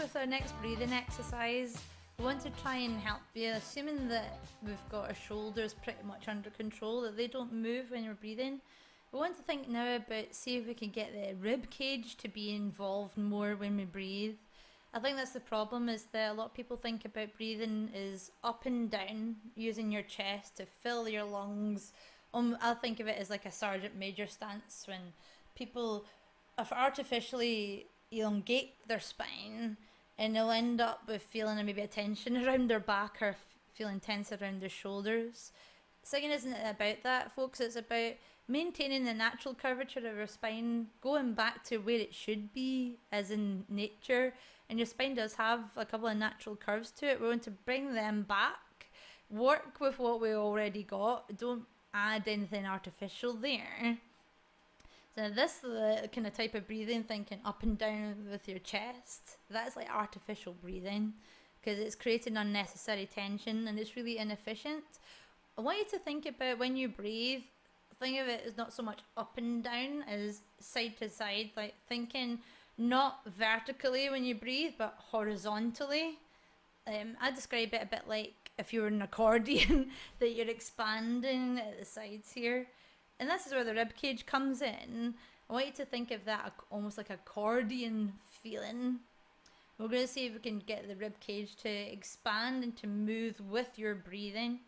with our next breathing exercise, we want to try and help you, assuming that we've got our shoulders pretty much under control, that they don't move when you're breathing. We want to think now about see if we can get the rib cage to be involved more when we breathe. I think that's the problem, is that a lot of people think about breathing is up and down, using your chest to fill your lungs. I think of it as like a sergeant major stance, when people artificially elongate their spine, and they'll end up with feeling maybe a tension around their back or feeling tense around their shoulders. Singing isn't about that, folks. It's about maintaining the natural curvature of your spine, going back to where it should be, as in nature. And your spine does have a couple of natural curves to it. We want to bring them back, work with what we already got, don't add anything artificial there. So this the kind of type of breathing, thinking up and down with your chest, that's like artificial breathing, because it's creating unnecessary tension and it's really inefficient. I want you to think about when you breathe, think of it as not so much up and down as side to side, like thinking not vertically when you breathe, but horizontally. I describe it a bit like if you were an accordion, that you're expanding at the sides here. And this is where the rib cage comes in. I want you to think of that almost like accordion feeling. We're going to see if we can get the rib cage to expand and to move with your breathing.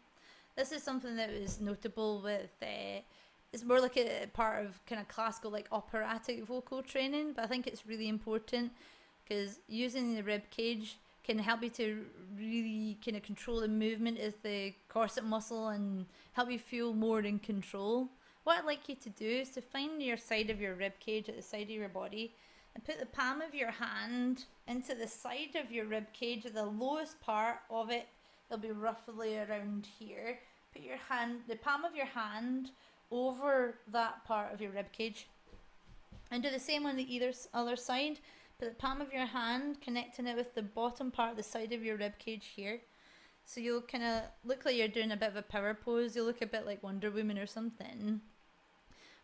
This is something that was notable with, it's more like a part of kind of classical, like operatic vocal training, but I think it's really important because using the rib cage can help you to really kind of control the movement of the corset muscle and help you feel more in control. What I'd like you to do is to find your side of your rib cage at the side of your body and put the palm of your hand into the side of your rib cage, the lowest part of it. It'll be roughly around here. Put your hand, the palm of your hand, over that part of your rib cage, and do the same on the other side. Put the palm of your hand connecting it with the bottom part of the side of your rib cage here. So you'll kind of look like you're doing a bit of a power pose. You'll look a bit like Wonder Woman or something.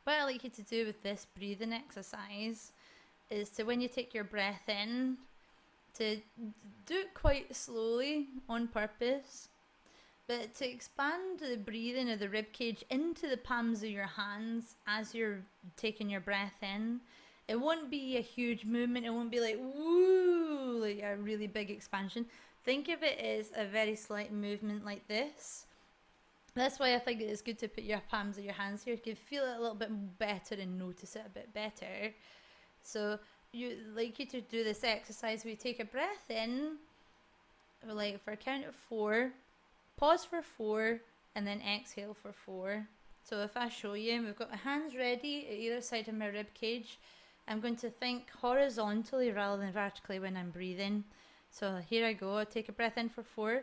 What I like you to do with this breathing exercise is to, when you take your breath in, to do it quite slowly on purpose, but to expand the breathing of the rib cage into the palms of your hands as you're taking your breath in. It won't be a huge movement. It won't be like woo, like a really big expansion. Think of it as a very slight movement like this. That's why I think it's good to put your palms of your hands here. You can feel it a little bit better and notice it a bit better. So like you to do this exercise, we take a breath in, like for a count of 4, pause for 4, and then exhale for 4. So if I show you, we've got my hands ready at either side of my rib cage. I'm going to think horizontally rather than vertically when I'm breathing. So here I go. I take a breath in for 4,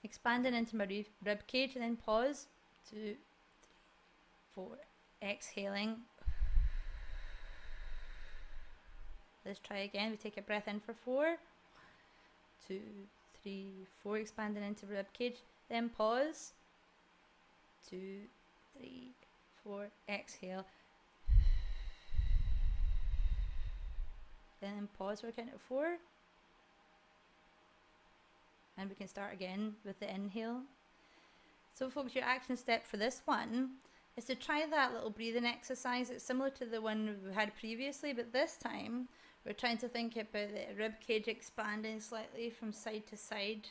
expanding into my rib cage, and then pause. 2, 3, 4. Exhaling. Let's try again. We take a breath in for 4, 2, 3, 4. Expanding into rib cage, then pause. 2, 3, 4. Exhale. Then pause for a count of 4. And we can start again with the inhale. So folks, your action step for this one is to try that little breathing exercise. It's similar to the one we had previously, but this time we're trying to think about the rib cage expanding slightly from side to side.